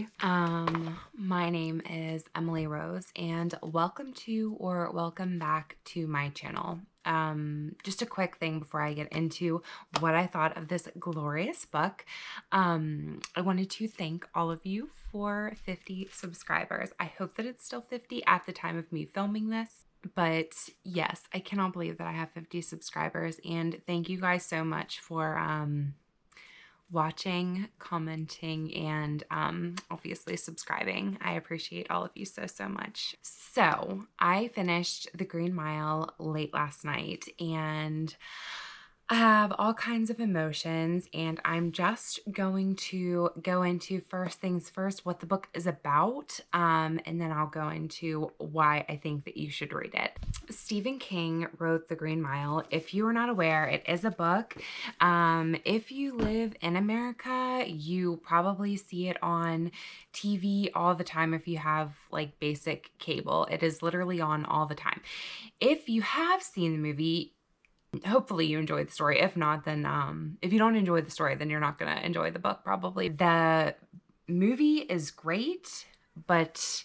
story. My name is Emily Rose, and welcome to or welcome back to my channel. Just a quick thing before I get into what I thought of this glorious book. I wanted to thank all of you for 50 subscribers. I hope that it's still 50 at the time of me filming this. But yes, I cannot believe that I have 50 subscribers, and thank you guys so much for watching, commenting, and obviously subscribing. I appreciate all of you so much. So I finished The Green Mile late last night, and I have all kinds of emotions, and I'm just going to go into first things first, what the book is about, and then I'll go into why I think that you should read it. Stephen King wrote The Green Mile. If you are not aware, it is a book. If you live in America, you probably see it on TV all the time if you have like basic cable. It is literally on all the time. If you have seen the movie, hopefully you enjoyed the story. If not, then if you don't enjoy the story, then you're not going to enjoy the book probably. The movie is great, but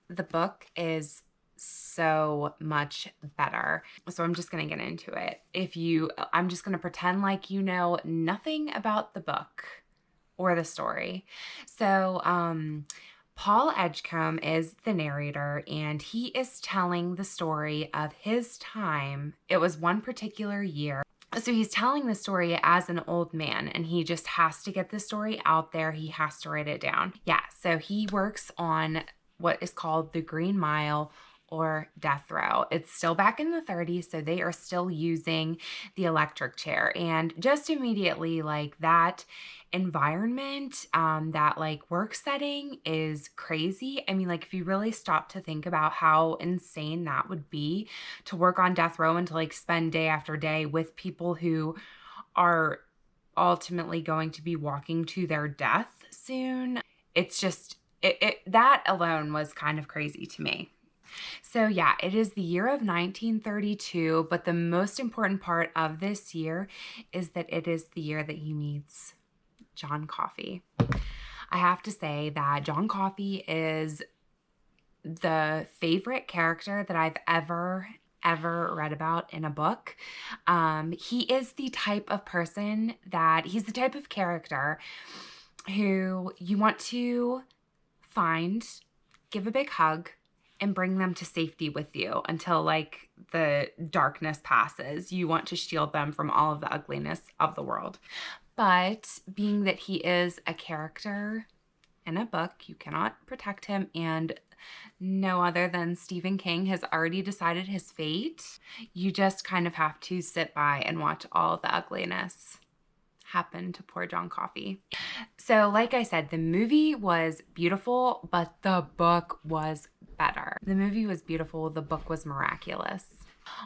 the book is so much better. So I'm just going to get into it. I'm just going to pretend like you know nothing about the book or the story. So, Paul Edgecombe is the narrator, and he is telling the story of his time. It was one particular year. So he's telling the story as an old man, and he just has to get the story out there. He has to write it down. Yeah, so he works on what is called the Green Mile or death row. It's still back in the 30s, so they are still using the electric chair. And just immediately, like, that environment, that like work setting is crazy. I mean, like, if you really stop to think about how insane that would be to work on death row and to like spend day after day with people who are ultimately going to be walking to their death soon. It's just, that alone was kind of crazy to me. So yeah, it is the year of 1932, but the most important part of this year is that it is the year that he meets John Coffey. I have to say that John Coffey is the favorite character that I've ever read about in a book. He is the type of person he's the type of character who you want to find, give a big hug, and bring them to safety with you until like the darkness passes. You want to shield them from all of the ugliness of the world. But being that he is a character in a book, you cannot protect him, and no other than Stephen King has already decided his fate. You just kind of have to sit by and watch all the ugliness happen to poor John Coffey. So like I said, the movie was beautiful, but the book was better. The movie was beautiful, the book was miraculous.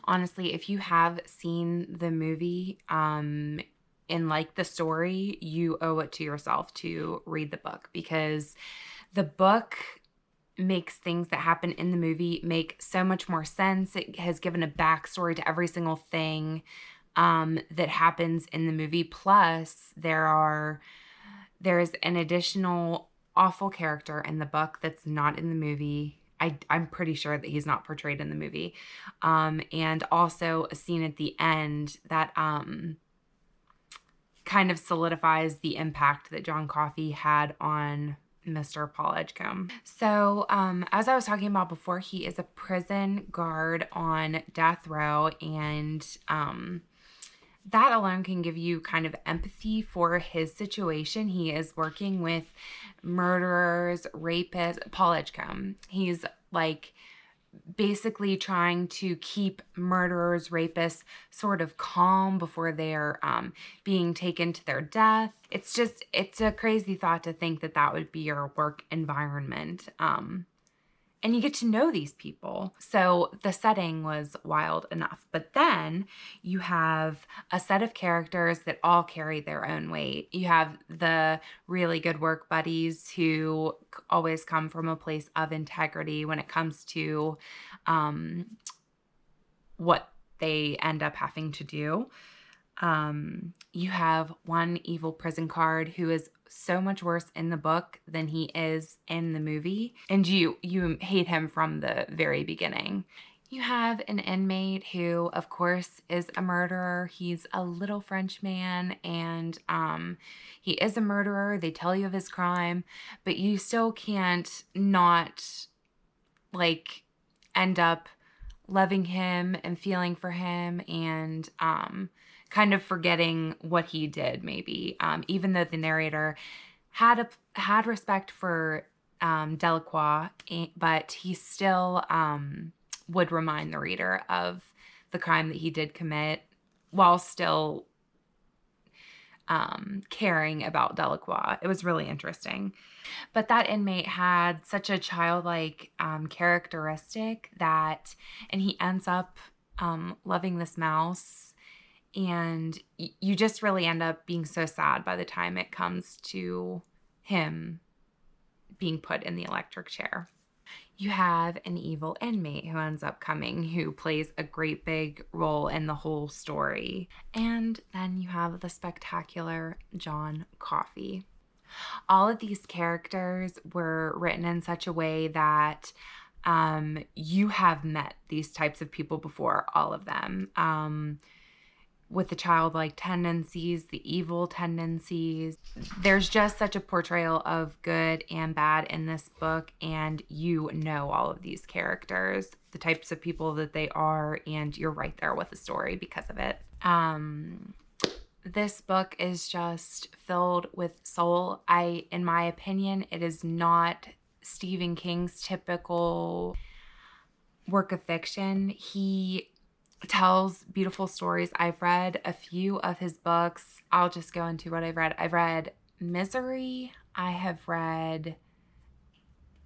Honestly, if you have seen the movie and like the story, you owe it to yourself to read the book, because the book makes things that happen in the movie make so much more sense. It has given a backstory to every single thing that happens in the movie. Plus, there's an additional awful character in the book that's not in the movie. I'm pretty sure that he's not portrayed in the movie. And also a scene at the end that kind of solidifies the impact that John Coffey had on Mr. Paul Edgecombe. So as I was talking about before, he is a prison guard on death row, and that alone can give you kind of empathy for his situation. He is working with murderers, rapists. Paul Edgecombe, he's like basically trying to keep murderers, rapists sort of calm before they're being taken to their death. It's a crazy thought to think that that would be your work environment. And you get to know these people. So the setting was wild enough. But then you have a set of characters that all carry their own weight. You have the really good work buddies who always come from a place of integrity when it comes to what they end up having to do. You have one evil prison guard who is so much worse in the book than he is in the movie. And you hate him from the very beginning. You have an inmate who, of course, is a murderer. He's a little French man, and he is a murderer. They tell you of his crime, but you still can't not, like, end up loving him and feeling for him, and kind of forgetting what he did, maybe. Even though the narrator had respect for Delacroix, but he still would remind the reader of the crime that he did commit while still caring about Delacroix. It was really interesting. But that inmate had such a childlike characteristic that, and he ends up loving this mouse, and you just really end up being so sad by the time it comes to him being put in the electric chair. You have an evil inmate who ends up coming, who plays a great big role in the whole story. And then you have the spectacular John Coffey. All of these characters were written in such a way that you have met these types of people before, all of them. With the childlike tendencies, the evil tendencies. There's just such a portrayal of good and bad in this book, and you know all of these characters, the types of people that they are, and you're right there with the story because of it. This book is just filled with soul. In my opinion, it is not Stephen King's typical work of fiction. He tells beautiful stories. I've read a few of his books. I'll just go into what I've read. I've read Misery. I have read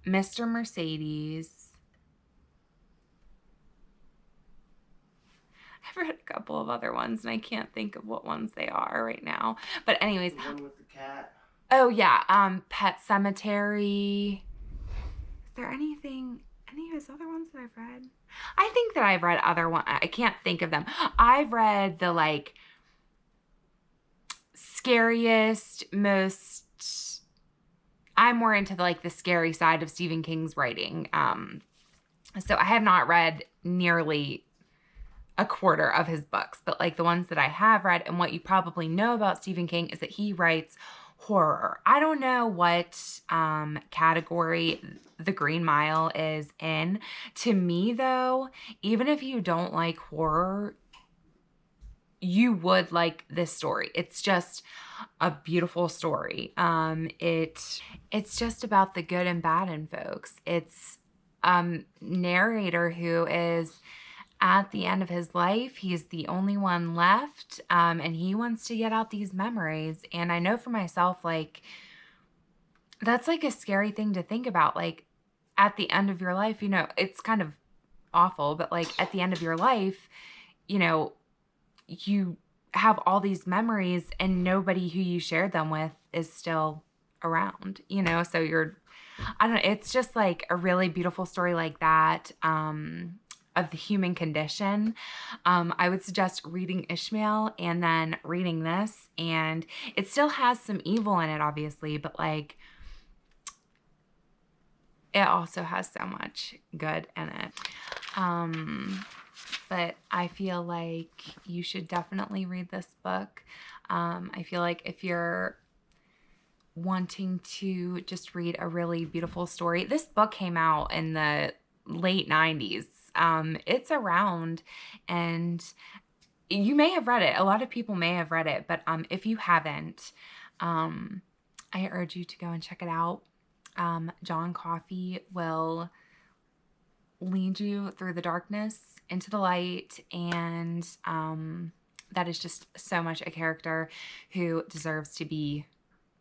Mr. Mercedes. I've read a couple of other ones, and I can't think of what ones they are right now. But anyways. The one with the cat. Oh, yeah. Pet Cemetery. Is there any of his other ones that I've read? I think that I've read other ones. I can't think of them. I've read the, like, scariest, most... I'm more into, like, the scary side of Stephen King's writing. So I have not read nearly a quarter of his books, but, like, the ones that I have read, and what you probably know about Stephen King is that he writes horror. I don't know what category The Green Mile is in. To me, though, even if you don't like horror, you would like this story. It's just a beautiful story. It's just about the good and bad in folks. It's narrator who is at the end of his life. He's the only one left, and he wants to get out these memories. And I know for myself, like, that's like a scary thing to think about. Like, at the end of your life, you know, it's kind of awful, but, like, at the end of your life, you know, you have all these memories and nobody who you shared them with is still around, you know? So I don't know, it's just like a really beautiful story like that, of the human condition. I would suggest reading Ishmael and then reading this, and it still has some evil in it, obviously, but, like, it also has so much good in it. But I feel like you should definitely read this book. I feel like if you're wanting to just read a really beautiful story, this book came out in the late 90s. It's around, and you may have read it. A lot of people may have read it, but if you haven't, I urge you to go and check it out. John Coffey will lead you through the darkness into the light, and that is just so much a character who deserves to be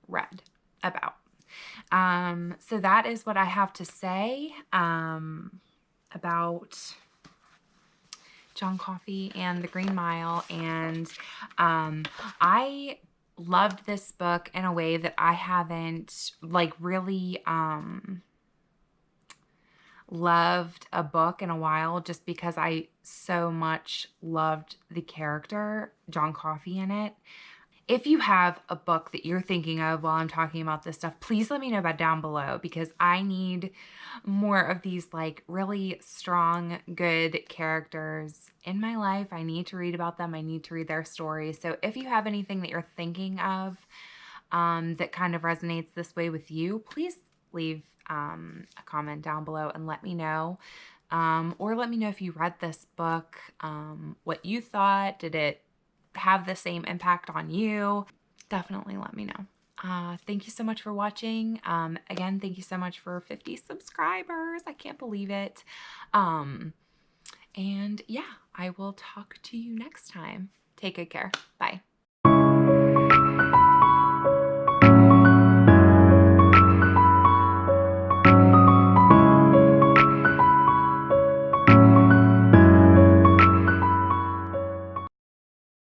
read about. So that is what I have to say about John Coffey and The Green Mile, and I loved this book in a way that I haven't, like, really loved a book in a while, just because I so much loved the character John Coffey in it. If you have a book that you're thinking of while I'm talking about this stuff, please let me know about down below, because I need more of these like really strong, good characters in my life. I need to read about them. I need to read their stories. So if you have anything that you're thinking of that kind of resonates this way with you, please leave a comment down below and let me know. Or let me know if you read this book, what you thought. Did it have the same impact on you? Definitely let me know. Thank you so much for watching. Again, thank you so much for 50 subscribers. I can't believe it. And yeah, I will talk to you next time. Take good care. Bye.